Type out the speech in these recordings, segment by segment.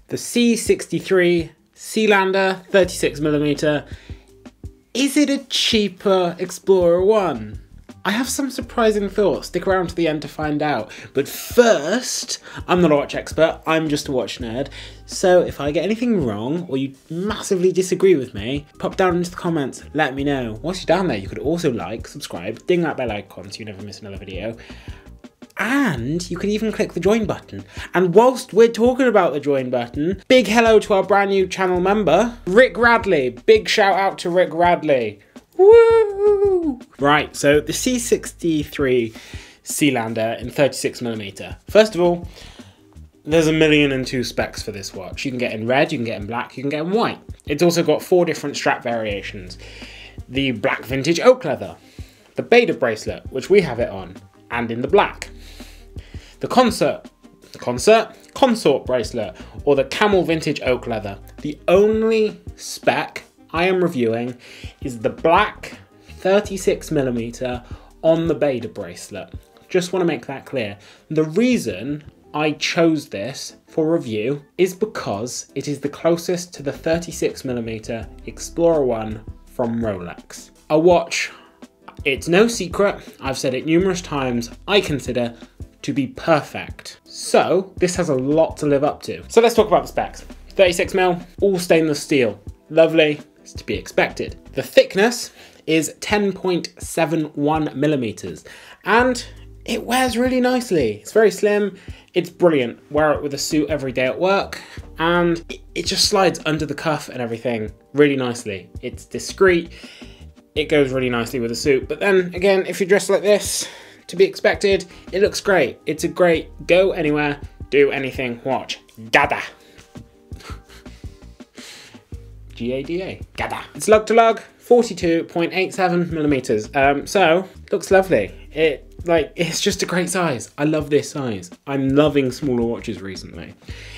The C63 Sealander 36mm. Is it a cheaper Explorer 1? I have some surprising thoughts. Stick around to the end to find out. But first, I'm not a watch expert, I'm just a watch nerd. So if I get anything wrong, or you massively disagree with me, pop down into the comments, let me know. Once you're down there, you could also like, subscribe, ding that bell icon so you never miss another video. And you can even click the join button. And whilst we're talking about the join button, big hello to our brand new channel member, Rick Radley. Big shout out to Rick Radley. Woo! Right, so the C63 Sealander in 36mm. First of all, there's 1,000,002 specs for this watch. You can get in red, you can get in black, you can get in white. It's also got 4 different strap variations. The black vintage oak leather, the Beta bracelet, which we have it on, and in the black. The consort bracelet, or the camel vintage oak leather. The only spec I am reviewing is the black 36mm on the Beta bracelet. Just want to make that clear. The reason I chose this for review is because it is the closest to the 36mm Explorer 1 from Rolex. A watch, it's no secret, I've said it numerous times, I consider to be perfect. So this has a lot to live up to. So let's talk about the specs. 36mm, all stainless steel. Lovely, it's to be expected. The thickness is 10.71mm and it wears really nicely. It's very slim, it's brilliant. Wear it with a suit every day at work and it just slides under the cuff and everything really nicely. It's discreet, it goes really nicely with a suit. But then again, if you're dressed like this, to be expected, it looks great. It's a great go anywhere, do anything watch. Gada. G-A-D-A, gada. It's lug to lug, 42.87mm. So, looks lovely. It's just a great size. I love this size. I'm loving smaller watches recently.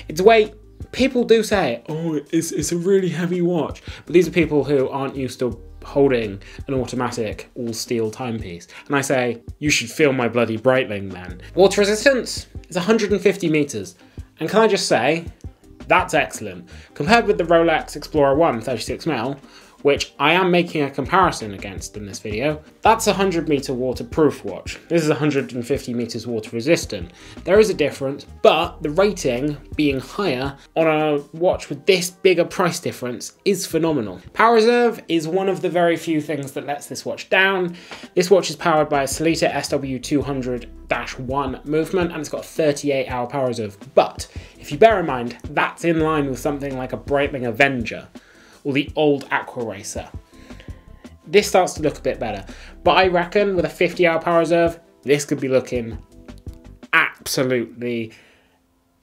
Its weight, people do say, oh, it's a really heavy watch. But these are people who aren't used to holding an automatic all steel timepiece. And I say, you should feel my bloody Breitling then. Water resistance is 150 meters. And can I just say, that's excellent. Compared with the Rolex Explorer 1 36mm, which I am making a comparison against in this video, that's a 100-meter waterproof watch. This is 150 meters water resistant. There is a difference, but the rating being higher on a watch with this bigger price difference is phenomenal. Power reserve is one of the very few things that lets this watch down. This watch is powered by a Sellita SW200-1 movement and it's got a 38-hour power reserve. But if you bear in mind, that's in line with something like a Breitling Avenger or the old Aqua Racer. This starts to look a bit better, but I reckon with a 50-hour power reserve, this could be looking absolutely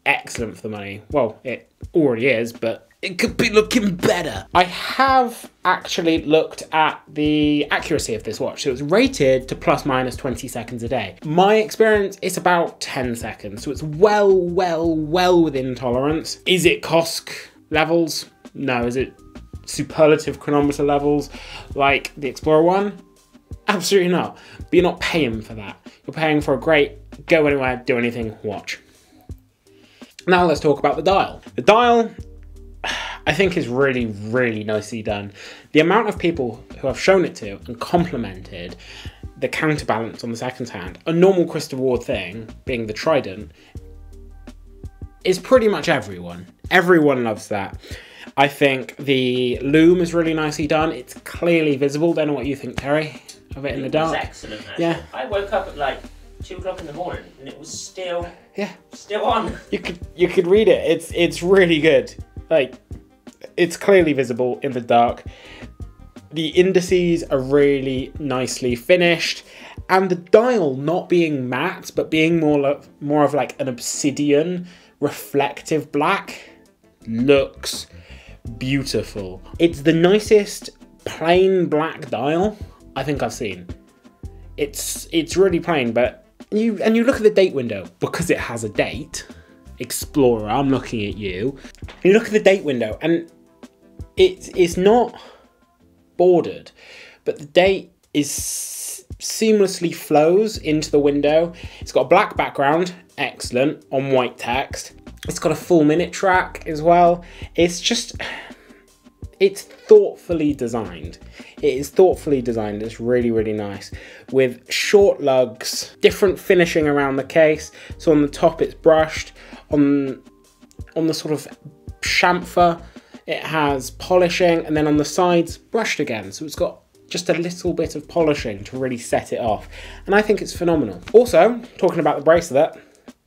excellent for the money. Well, it already is, but it could be looking better. I have actually looked at the accuracy of this watch. So it's rated to plus minus 20 seconds a day. My experience, it's about 10 seconds. So it's well within tolerance. Is it COSC levels? No. Is it superlative chronometer levels like the Explorer 1? Absolutely not. But you're not paying for that. You're paying for a great go anywhere, do anything watch. Now let's talk about the dial. The dial, I think, is really nicely done. The amount of people who have shown it to and complimented the counterbalance on the second hand, a normal Christopher Ward thing, being the Trident, is pretty much everyone. Everyone loves that. I think the loom is really nicely done. It's clearly visible. Don't know what you think, Terry, of it in the dark. It was excellent, actually. Yeah. I woke up at like 2 o'clock in the morning and it was still on. You could read it. It's really good. Like, it's clearly visible in the dark. The indices are really nicely finished, and the dial not being matte but being more of like an obsidian reflective black looks beautiful. It's the nicest plain black dial I think I've seen. It's really plain, but you look at the date window because it has a date. Explorer, I'm looking at you. You look at the date window and it's not bordered, but the date is seamlessly flows into the window. It's got a black background, excellent, on white text. It's got a full minute track as well. It's thoughtfully designed. It is thoughtfully designed. It's really, really nice. With short lugs, different finishing around the case. So on the top it's brushed. On the sort of chamfer, it has polishing, and then on the sides, brushed again. So it's got just a little bit of polishing to really set it off. And I think it's phenomenal. Also, talking about the bracelet,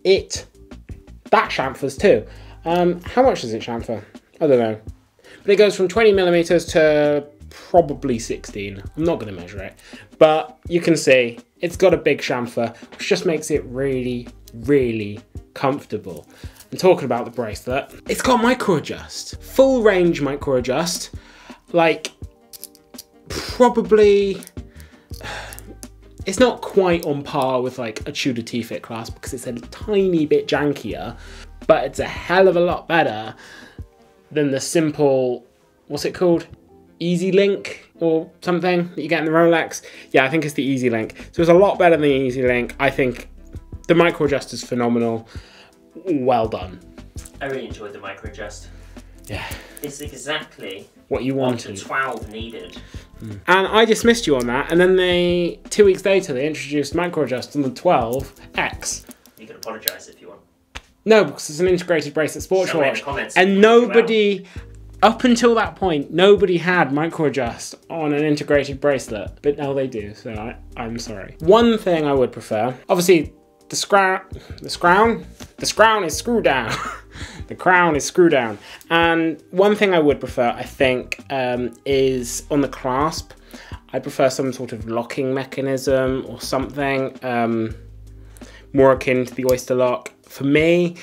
that chamfers too. How much does it chamfer? I don't know. But it goes from 20mm to probably 16. I'm not going to measure it. But you can see it's got a big chamfer, which just makes it really, really comfortable. And talking about the bracelet, it's got micro adjust. Full range micro adjust. Like, probably... It's not quite on par with like a Tudor T-Fit clasp because it's a tiny bit jankier, but it's a hell of a lot better than the simple, what's it called? Easy Link or something that you get in the Rolex. Yeah, I think it's the Easy Link. So it's a lot better than the Easy Link. I think the micro adjust is phenomenal. Well done. I really enjoyed the micro adjust. Yeah. It's exactly what you wanted. What the 12 needed. And I dismissed you on that, and then 2 weeks later they introduced micro adjust on the 12X. You can apologise if you want. No, because it's an integrated bracelet sports watch, comments and nobody, up until that point, nobody had micro adjust on an integrated bracelet, but now they do. So I'm sorry. One thing I would prefer, obviously, the crown is screwed down. The crown is screwed down. And one thing I would prefer, I think, is on the clasp. I prefer some sort of locking mechanism or something more akin to the oyster lock. For me,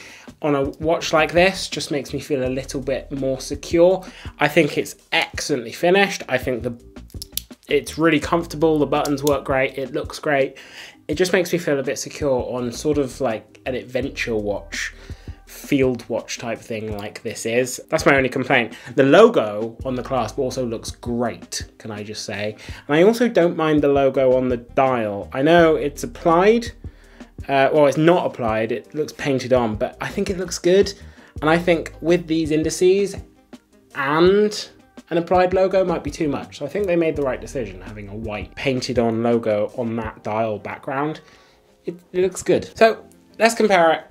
on a watch like this, just makes me feel a little bit more secure. I think it's excellently finished. I think it's really comfortable. The buttons work great. It looks great. It just makes me feel a bit secure on sort of like an adventure watch, field watch type thing like this is. That's my only complaint. The logo on the clasp also looks great, can I just say. And I also don't mind the logo on the dial. I know it's applied, well, it's not applied, it looks painted on, but I think it looks good. And I think with these indices and an applied logo might be too much. So I think they made the right decision, having a white painted on logo on that dial background. It looks good. So let's compare it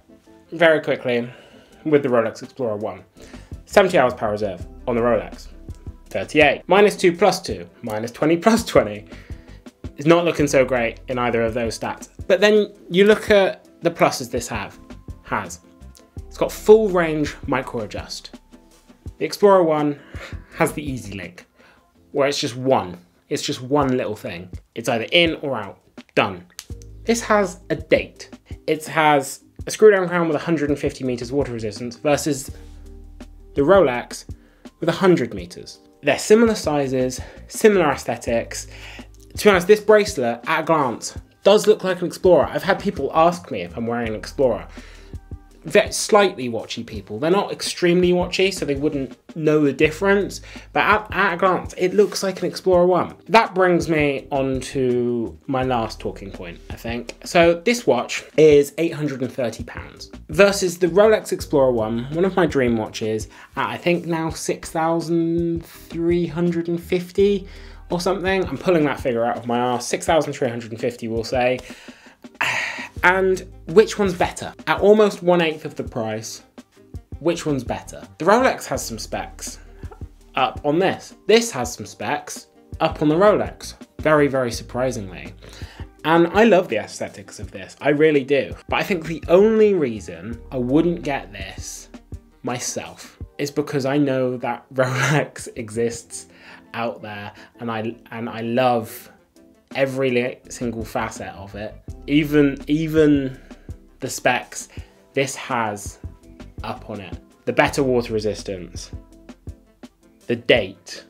very quickly with the Rolex Explorer 1. 70 hours power reserve on the Rolex. 38. -2 + 2. -20 + 20. It's not looking so great in either of those stats. But then you look at the pluses this has. It's got full range micro adjust. The Explorer 1 has the Easy Link, where it's just one. It's just one little thing. It's either in or out. Done. This has a date. It has a screw down crown with 150 meters water resistance versus the Rolex with 100 meters. They're similar sizes, similar aesthetics. To be honest, this bracelet at a glance does look like an Explorer. I've had people ask me if I'm wearing an Explorer. They're slightly watchy people. They're not extremely watchy, so they wouldn't know the difference. But at a glance, it looks like an Explorer 1. That brings me on to my last talking point, I think. So this watch is £830 versus the Rolex Explorer 1, one of my dream watches, at I think now 6,350 or something. I'm pulling that figure out of my arse. 6,350, we'll say. And which one's better? At almost 1/8 of the price, which one's better? The Rolex has some specs up on this. This has some specs up on the Rolex, very, very surprisingly. And I love the aesthetics of this, I really do. But I think the only reason I wouldn't get this myself is because I know that Rolex exists out there, and I love every single facet of it. Even the specs this has up on it. The better water resistance, the date,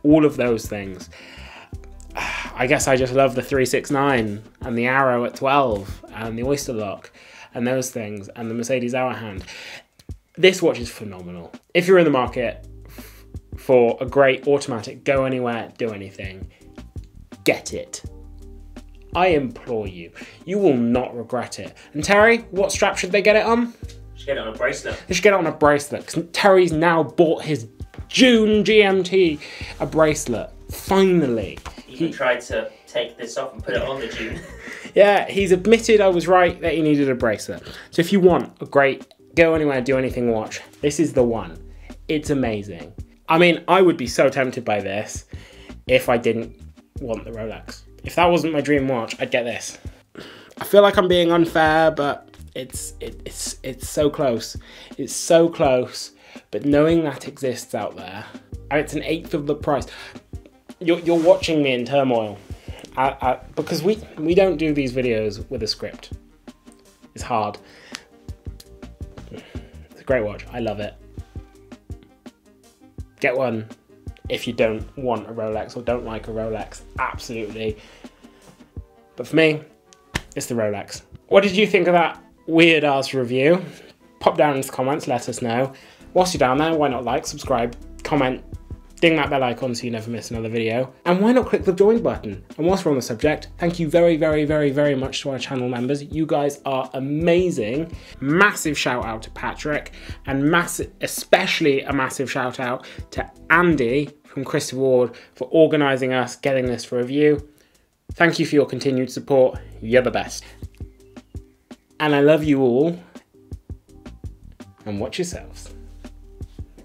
all of those things. I guess I just love the 369 and the arrow at 12 and the oyster lock and those things and the Mercedes hour hand. This watch is phenomenal. If you're in the market for a great automatic, go anywhere, do anything, get it. I implore you. You will not regret it. And Terry, what strap should they get it on? Should get it on a bracelet. They should get it on a bracelet, because Terry's now bought his June GMT a bracelet. Finally. He tried to take this off and put it on the June. Yeah, he's admitted I was right that he needed a bracelet. So if you want a great go anywhere, do anything watch, this is the one. It's amazing. I mean, I would be so tempted by this if I didn't want the Rolex. If that wasn't my dream watch, I'd get this. I feel like I'm being unfair, but it's so close. It's so close. But knowing that exists out there, and it's 1/8 of the price, you're watching me in turmoil. Because we don't do these videos with a script. It's hard. It's a great watch. I love it. Get one if you don't want a Rolex or don't like a Rolex. Absolutely. But for me, it's the Rolex. What did you think of that weird ass review? Pop down in the comments, let us know. Whilst you're down there, why not like, subscribe, comment, ding that bell icon so you never miss another video. And why not click the join button? And whilst we're on the subject, thank you very, very, very, very much to our channel members. You guys are amazing. Massive shout out to Patrick, and especially a massive shout out to Andy from Christopher Ward for organising us, getting this for review. Thank you for your continued support. You're the best. And I love you all. And watch yourselves.